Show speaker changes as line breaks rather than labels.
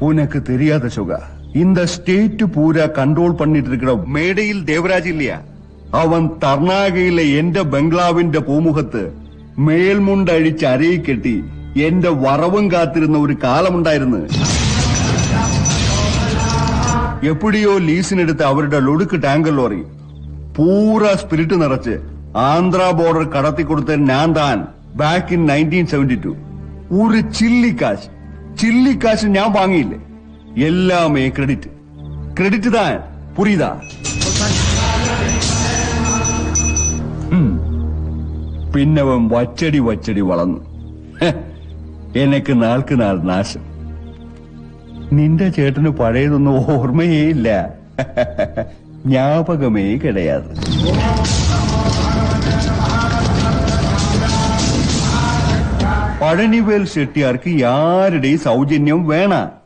உனக்கு தெரியாத சுகா, இந்த ஸ்டேட் பூரா கண்ட்ரோல் பண்ணிட்டு இருக்கிற மேடையில் தேவராஜ் இல்லையா, அவன் കർണാടകയിലെ എന്റെ ബംഗ്ലാവിന്റെ പൂമുഖത്ത് മേൽമുണ്ടഴിച്ച് അരയിൽ കെട്ടി എന്റെ വറവും കാത്തിരുന്ന ഒരു കാലമുണ്ടായിരുന്നു. എപ്പോഴോ ലീസിനെടുത്ത് അവരുടെ ലൊടുക്ക് ടാങ്കർ ലോറി പൂരാ സ്പിരിറ്റ് നിറച്ച് ആന്ധ്ര ബോർഡർ കടത്തിക്കൊടുത്ത ഞാൻ താൻ ബാക്ക് ഇൻ 1972. ഒരു ചില്ലിക്കാശ് ഞാൻ വാങ്ങിയില്ലേ. എല്ലാമേ ക്രെഡിറ്റ് താൻ പുരിയതാ. പിന്നവൻ വച്ചടി വളർന്നു. എനിക്ക് നാൾക്ക് നാൾ നാശം. നിന്റെ ചേട്ടന് പഴയതൊന്നും ഓർമ്മയേ ഇല്ല, ஞாபகமே கிடையாது. പഴനിവേൽ ചെട്ടിയാർക്ക് യാരുടെയും സൗജന്യം വേണ.